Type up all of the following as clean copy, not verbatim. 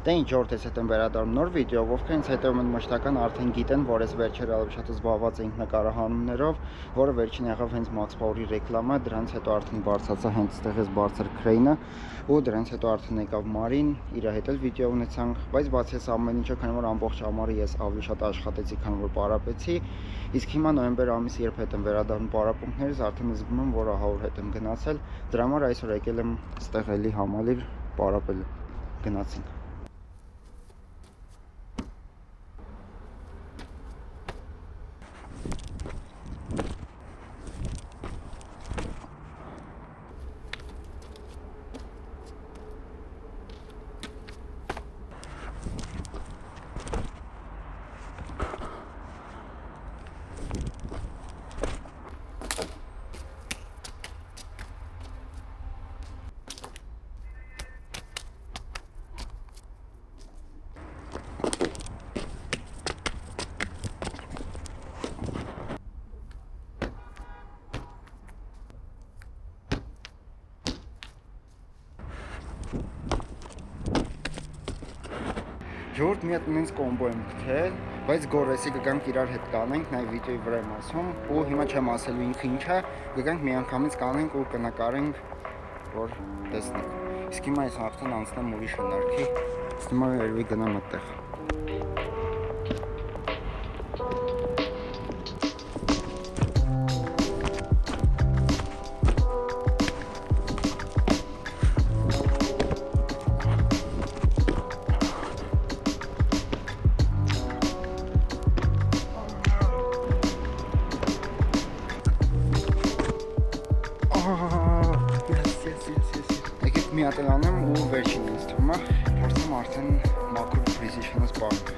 Դե ինչ օրդ ես հետ եմ վերադառնում նոր վիդեով, ովքեր ինձ հետևում են մշտական արդեն գիտեն, որ ես վերջերը ավելի շատ զբաղված էինք նկարահանումներով, որը վերջին եղավ հենց Max Power-ի ռեկլամը, դրանից հետո արդեն բարձրացա հենց այդտեղ էս բարձր քրեյնը, ու դրանից հետո արդեն եկավ Մարին, իր հետ էլ վիդեո ունեցանք, բայց բացի այս ամեն ինչը, քանի որ ամբողջ ամառը ես ավելի շատ աշխատեցի, քան որ պարապեցի, իսկ հիմա նոյեմբեր ամիս երբ հետ եմ վերադառնում պարապմունքներից, արդեն զգում եմ, որ ահա որ հետ եմ գնացել, դրա համար այսօր եկել եմ այստեղ էլի համալիր պարապել գնացինք։ Ժողովուրդ մի հատ նույնս կոմբո եմ գտել, բայց գորեսի կգանք իրար հետ կանենք, նայ վիդեոյի վրա եմ ասում, ու հիմա չեմ ասելու ինքը ինչ է, կգանք միանգամից կանենք ու կնկարենք, որ տեսնենք։ Իսկ հիմա ես արդեն անցնեմ ուրիշ հնարքի, ստիմա երևի գնամ այդտեղ։ Եկեք մի հատ անեմ ու վերջին ինձ թվում է, փորձեմ արդեն մաքուր precision-ը սպառնել։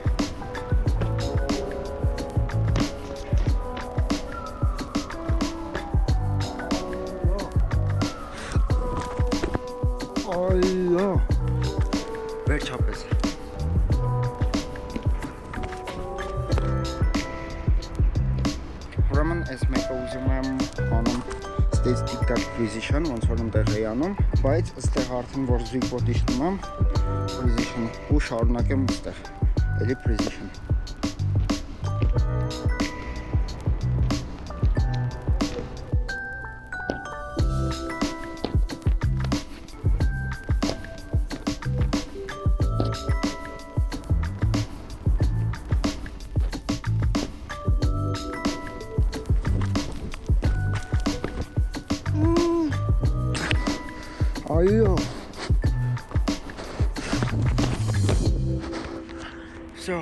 Այո, վերջապես։ Ուրեմն այս մեկը ուզում եմ անում ստեյց tic-tac precision, ոնց որ ընդեղ էի անում, բայց այստեղ արդեն որ զույգ ոտի շտում եմ precision ու շարունակեմ այստեղ, էլի precision։ Այո։ So,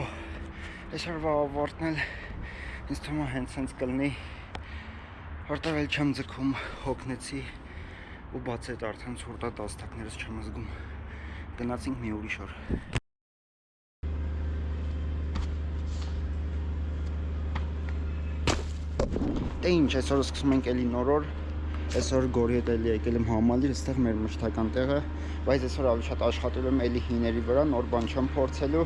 այսօրվա ավարտն էլ ինձ թվում է հենց կլինի, որտեղ էլ չեմ ձգում, հոգնեցի ու բաց այդ արդեն ցուրտա տասթակներս չեմ զգում։ Գնացինք մի ուրիշ օր։ Դե ինչ, այսօր սկսում ենք էլի նոր օր։ Այսօր գորի հետ էլի եկել եմ համալիր, այստեղ մեր մշտական տեղը, բայց այսօր ավելի շատ աշխատել եմ էլի հիների վրա, նոր բան չեմ փորձելու։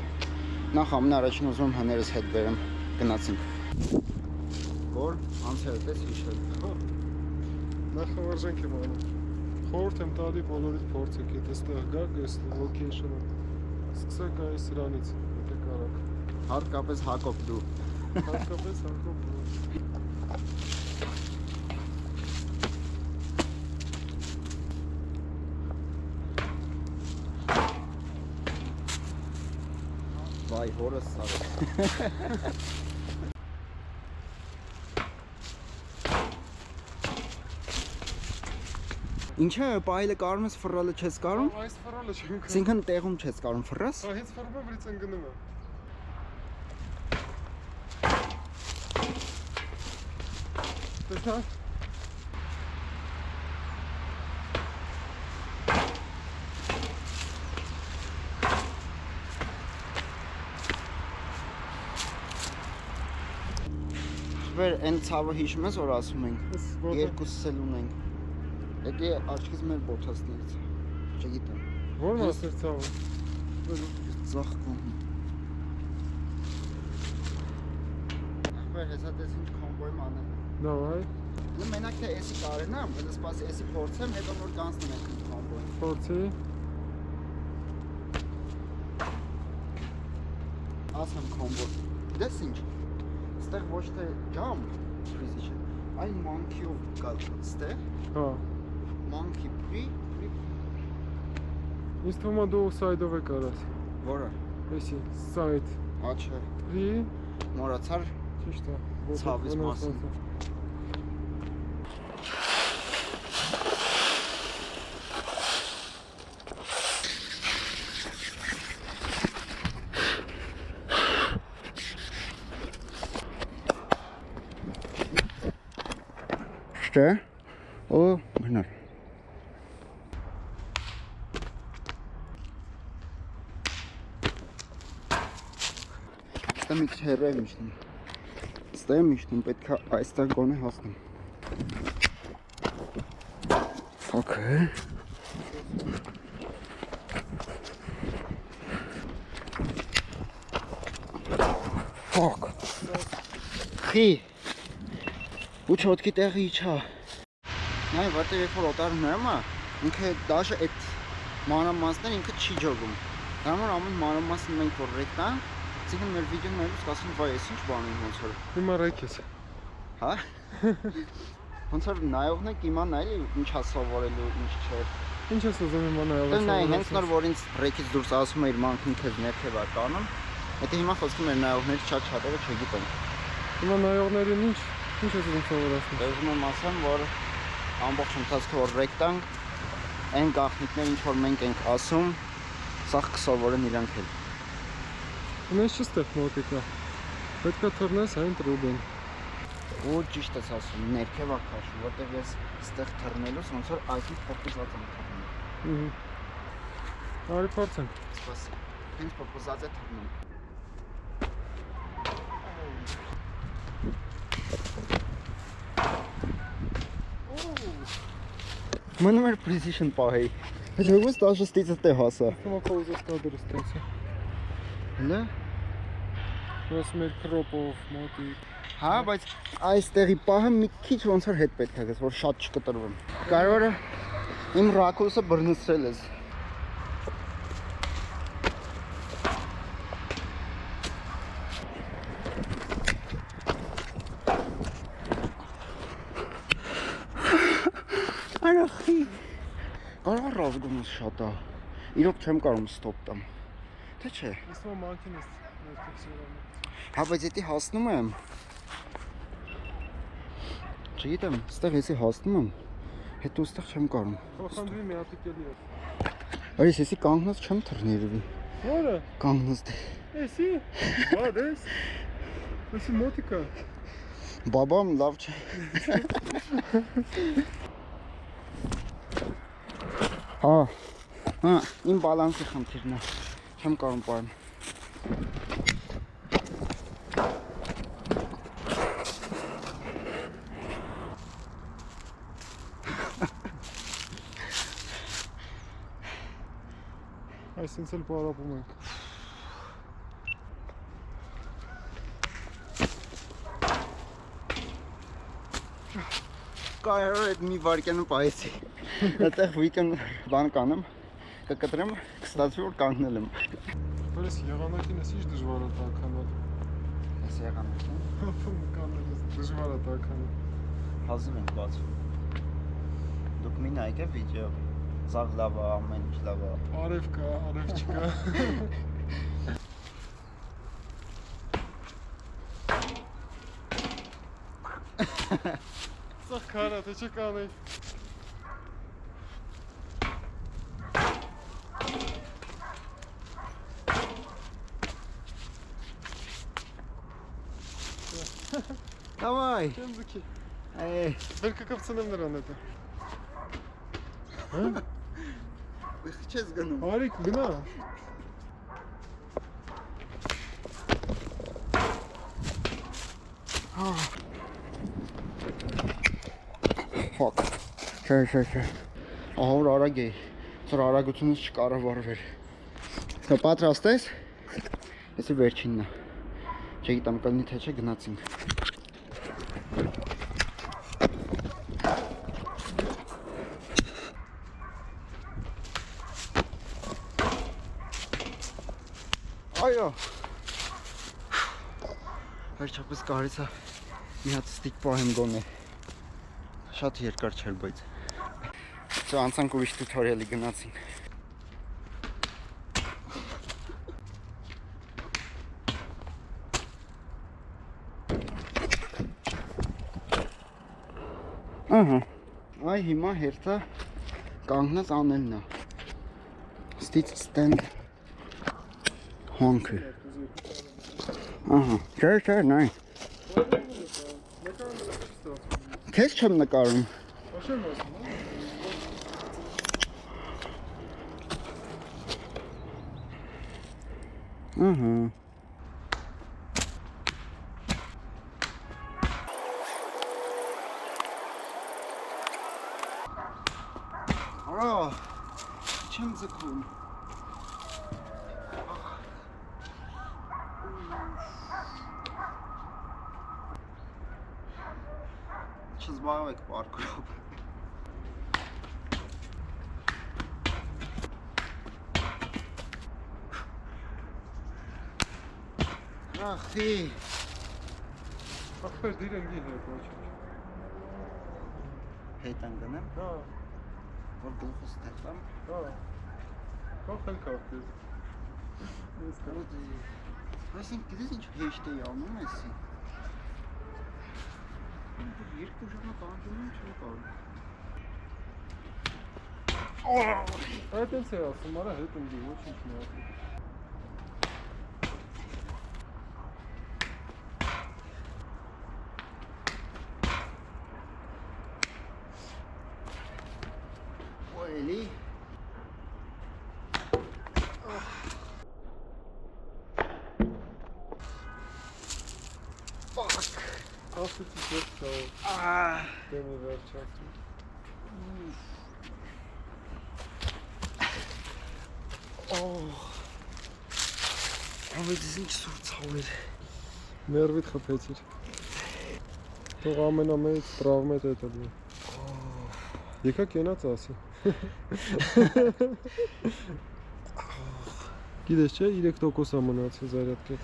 Նախ ամենաառաջին ուզում եմ հներս հետ բերեմ, գնացինք։ Գոր, անցել ես հիշել։ Նախավարժանք եմ անում։ Խորհուրդ եմ տալի բոլորից փորձեք, եթե այստեղ գաք, այս լոքեյշնը, սկսեք այս սրանից, եթե կարաք։ Հատկապես Հակոբ դու։ Հատկապես Հակոբ դու։ Վայ, հորս սարը։ Ինչը պահելը կարում ես, ֆռալը չես կարում։ Այս ֆռալը չեմ կարում։ Այսինքն տեղում չես կարում ֆռաս։ Հենց ֆռմը վրից են գնում եմ։ Տեսա։ Վեր այն ցավը հիշում ես, որ ասում ենք, երկուսս էլ ունենք։ Եկե աչքից մեր բոթասներից, չգիտեմ։ Որ մասեր ցավը։ Ձախ կողմ։ Ախպեր, հեսա տես ինչ կոմբո եմ անել։ Давай։ Մենակ թե էսի կարենամ, բայց սպասի էսի փորձեմ, հետո նոր կանցնեմ այդ կոմբոյին։ Փորձի։ ասեմ combo։ Դες ինչ։ Ստեղ ոչ թե jump precision, այլ monkey-ով կա ստեղ։ Հա։ Monkey free։ Ինձ թվում է դու side-ով եք արած։ Որը։ Էսի side Աչե։ 3 Մոռացար ճիշտ է։ ցավից մասին։ Չէ։ Օ, գնար։ Ստե մի քիչ հեռու եմ իջնում։ Ստե եմ իջնում, պետք է այստեղ գոնե հասնեմ։ Okay։ Fuck։ Խի։ Ու չոտքի տեղի իջա։ Նայ, որտեղ երբ որ օտարում եմ, ինքը դաշը այդ մանրամասներ ինքը չի ջոգում։ Դա համար ամեն մանրամասն մենք որ ռեկտանք, այսինքն մեր վիդեոներում կասեն, վայ, այս ինչ բան է ոնց որ։ Հիմա ռեյք ես։ Հա։ Ոնց որ նայողնեք իմանա էլի ինչ է սովորելու, ինչ չէ։ Ինչ ես ուզում հիմա նայել։ Դե նայ, հենց նոր որ ինձ ռեյքից դուրս ասում է իր մանքին քեզ ներքև է կանում, դա հիմա խոսքի մեր նայողների շատ-շատերը չգիտեն։ Հիմա նայողներին ինչ ես ուզում սովորացնել։ Դե ուզում եմ ասեմ, որ ամբողջ ընթացքը որ ռեկտանք, այն գաղտնիքներ ինչ որ մենք ենք ասում, սա կսովորեն իրանք էլ։ Ունես չստեղ մոտիկա։ Պետք է թռնես այն տրուբին։ Ու ճիշտ ես ասում, ներքև է քաշում, որտեղ ես ստեղ թռնելուց ոնց որ այդի փոփոխած եմ թռնում։ Արի փորձենք։ Սպասի։ Հենց փոփոխած է թռնում։ Մնում էր precision պահեի։ Հաջողվեց 16-ից դե հասա։ Հիմա քո ուզես կադրը ստացա։ Հələ։ Ես մեր կրոպով մոտիկ։ Հա, բայց այստեղի պահը մի քիչ ոնց որ հետ պետք է գես, որ շատ չկտրվեմ։ Կարևորը իմ ռակուրսը բռնցրել ես։ Արախի։ Կարող ռազգումս շատ է։ Իրոք չեմ կարող ստոպ տամ։ Թե չէ։ Ես մա մակինիստ ներքև սիրանում։ Հա, բայց էդի հասնում եմ։ Չգիտեմ, ստեղ եսի հասնում եմ, հետո ստեղ չեմ կարում։ Խոխանդվի մի հատիկ էլի է։ Արիս եսի կանգնած չեմ թռներվի։ Որը։ Կանգնած դե։ Էսի։ Բադ ես։ Էսի մոտիկա։ Բաբամ լավ չէ։ Հա, իմ բալանսի խնդիրն է։ Չեմ կարում պարեմ։ Այսինց էլ պարապում ենք։ Կարևոր է մի վարկյանը պայեցի։ Այդտեղ վիկեն բան կանեմ, կկտրեմ, կստացվի որ կանգնել եմ։ Բայց եղանակին ես ինչ դժվար է տականալ։ Ես եղանակին։ Կանել ես դժվար է տականալ։ Հազիվ ենք բացվում։ Դուք մի նայեք է վիդեո։ Զաղ լավ է, ամեն ինչ լավ է։ Արև կա, արև չկա։ Սաղ քարա, թե չէ կանեի։ Давай։ Չեմ զուքի։ Վեր կկվցնեմ նրան հետը։ Չես գնում։ Արիք, գնա։ Fuck։ Չէ։ Ահա որ արագ էի։ Որ արագությունից չկառավարվեր։ Դու պատրաստ ես։ Էսի վերջինն է։ Չգիտեմ կլինի թե չէ գնացինք։ Այո։ Վերջապես կարիցա մի հատ ստիկ պահեմ գոնե։ Շատ երկար չէր, բայց ಸೊ անցանք ուրիշ տուտորիալի գնացին։ Ահա։ Այ հիմա հերթը կանգնած անելն է։ Stitch stand honk։ Ահա, չէ, նայ։ Քեզ չեմ նկարում։ Աշեմ ասում, Ահա։ Արա, չեմ ձգում։ Չզբաղվեք պարկուրով։ Ախի։ ախպեր դիրենգի հետ ոչինչ։ Հետ անգնեմ, Հա, որ գլուխս տեխտամ։ հա։ Կողել կաղքեզ։ Ես կարոտ Այսինք գիտես ինչ հեշտ էի անում էսի։ Երկու ժամը տանջում եմ չեմ կարում։ Այդ ինձ է ասում, արա հետ ընգի, ոչինչ մի ասում։ Էլի։ Fuck։ Ասուտի ես կավ, դեմի վերջացում։ Ավետ ես ինչ սուր ցավեր։ Ներվիտ խփեցիր։ Թող ամենամեծ տրավմետ է դա։ Եկա կենաց ասի։ Գիտես չէ, 3% է մնացել զարյատկետ։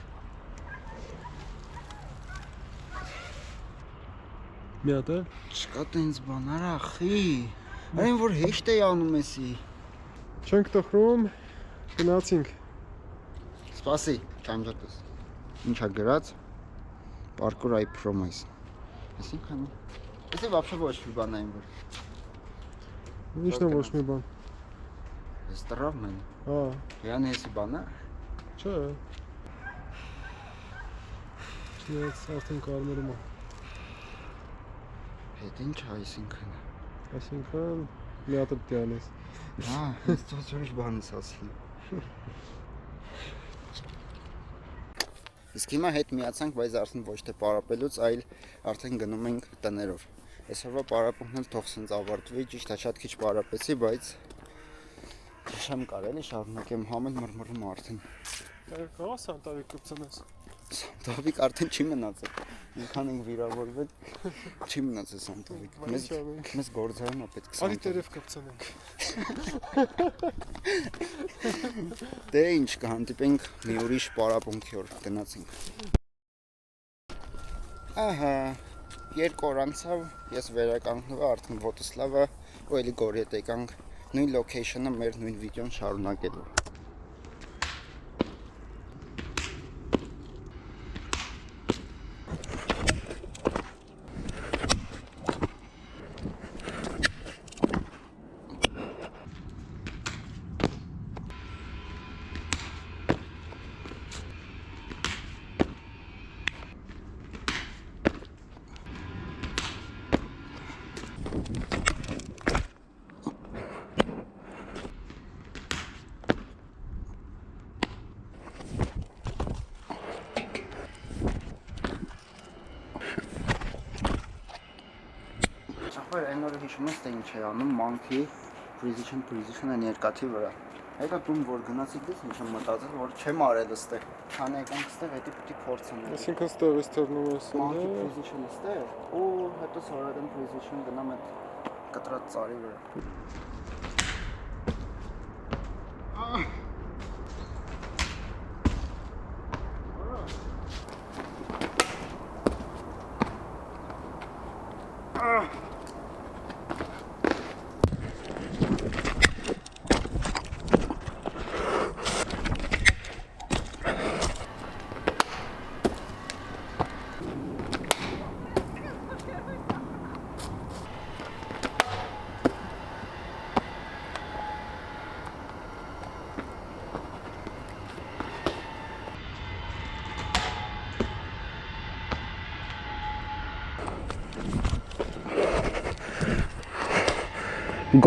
Մի հատ է։ Չկա տենց բան, արա ախի։ Այն որ հեշտ էի անում էսի։ Չենք տխրում, գնացինք։ Սպասի, ճանճատես։ Ինչա գրած։ Parkour I promise։ Այսինքն Էսի вообще ոչ մի բան այն որ։ Ինչն է ոչ մի բան։ Ես տրավ մեն։ Հա, Յան էսի բանը։ չէ։ Չնայած արդեն կարմերում է։ Հետ ինչ այսինքն։ Այսինքն մի հատ պետք է անես։ Հա, ես ծոց ուրիշ բան ես ասի։ Իսկ հիմա հետ միացանք, բայց արդեն ոչ թե պարապելուց, այլ արդեն գնում ենք տներով։ Այսօրվա պարապումն էլ թող սենց ավարտվի, ճիշտ է շատ քիչ պարապեցի, բայց չեմ կարելի շարունակեմ համել մռմռում արդեն։ Կա Սանտավիկ կպցնես։ Սանտավիկ արդեն չի մնացել։ Ինքան ենք վիրավորվել, չի մնացել Սանտավիկ։ Մեզ գործարան է պետք Արի տերև կպցնենք։ Դե ինչ կհանդիպենք մի ուրիշ պարապմունքի օր գնացինք։ Ահա, 2 օր անցավ, ես վերականգնվա արդեն Վոտսլավա, ու էլի Գորետ եկանք նույն լոքեյշնը մեր նույն վիդեոն շարունակելու։ Այն օրը հիշում ես թե ինչ է անում monkey precision են երկաթի վրա։ Հետո դու որ գնացիք դες ինչ եմ մտածել որ չեմ արել ստեղ։ Քանի եկանք ստեղ հետո պիտի փորձեմ։ Այսինքն ստեղից թռնում ես Monkey precision ստեղ ու հետո սորական precision գնամ այդ կտրած ծառի վրա։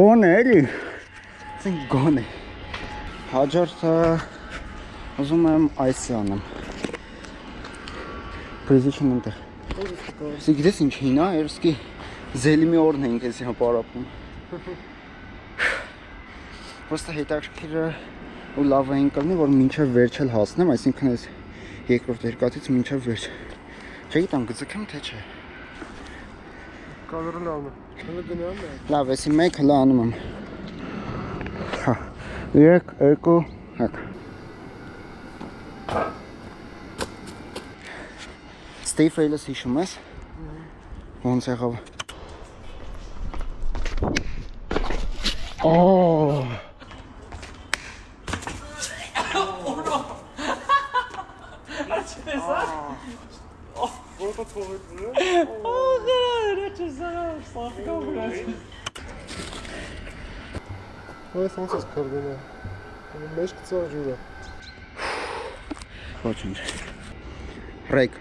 Գոն է էլի։ Ասենք գոն է։ Հաջորդը ուզում եմ այսի անեմ։ Պրեզիչն ընդեղ։ Իսկ գիտես ինչ հին է, երսկի զելիմի օրն ենք էսի հապարապում։ Պրոստը հետաքրքիրը ու լավ էին կլնի, որ մինչև վերջ էլ հասնեմ, այսինքն այս երկրորդ երկաթից մինչև վերջ։ Չգիտեմ գծկեմ թե չէ։ Կադրը լավն է։ Հələ գնամ է։ Լավ, էսի մեկ հլա անում եմ։ Հա, 3, 2, 1։ Stay failures հիշում ես։ Ոնց եղավ։ Oh! Որտե թողեք։ Այս ոնց է կրվենը։ Մեջ կծա ջուրը։ Ոչինչ։ Ռեյք։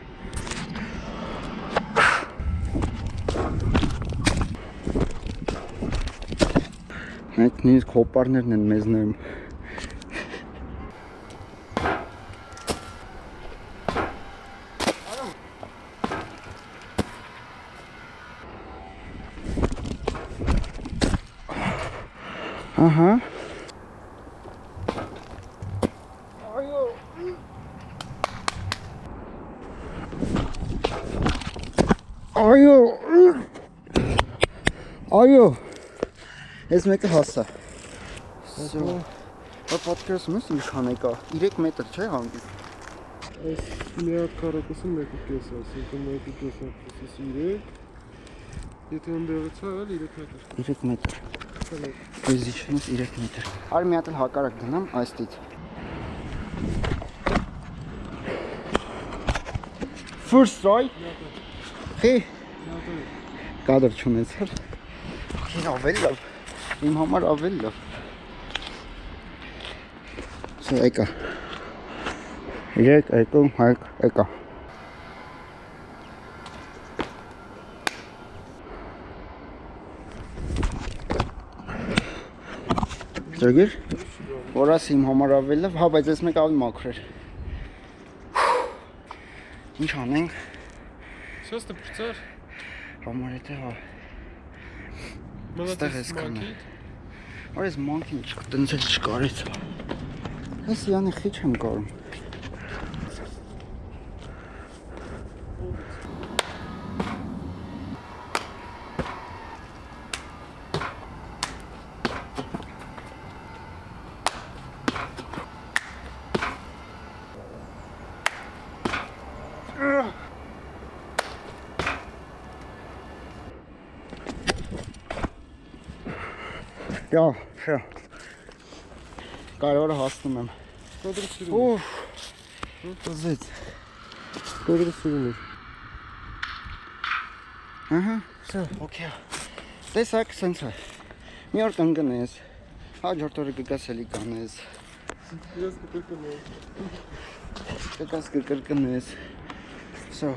Այդ նույնիսկ հոպարներն են մեզ նայում։ Ահա։ Այո։ Ես մեկը հասա։ Որ պատկերացնում ես ինչքան եկա։ 3 մետր չէ հանգիստ։ Այս միակ քառակուսը 1.5 է, ասենք 1.5 plus 3։ Եթե ընդեղից է, 3 մետր։ 3 մետր։ Պոզիցիոնից 3 մետր։ Արի մի հատ էլ հակառակ դնամ այստից։ First try։ Խի։ Կադր չունեցար։ Ավելի լավ։ Իմ համար ավելի լավ։ Սա եկա։ 3, 2, 1, եկա։ Ճոգիր, որ ասի իմ համար ավելի լավ, հա, բայց ես մեկ ավելի մաքուր էր։ Ինչ անենք։ Сейчас ты прицար։ Համար եթե հա։ Մնացես ես կանա։ մանկիդ։ Որ ես մանկին տնցել չկարեց։ Ես յանի խիչ եմ կարում։ Դա, շա։ Կարորը հասնում եմ։ Կադրը սիրում։ Ուֆ, տզեց։ Կադրը սիրում է։ Ահա, սա, օքեյ։ Տեսակ սենց է։ Մի օր կընկնես, հաջորդ օրը կգաս էլի կանես։ Ես կկրկնեմ։ Կգաս կկրկնես։ Սա,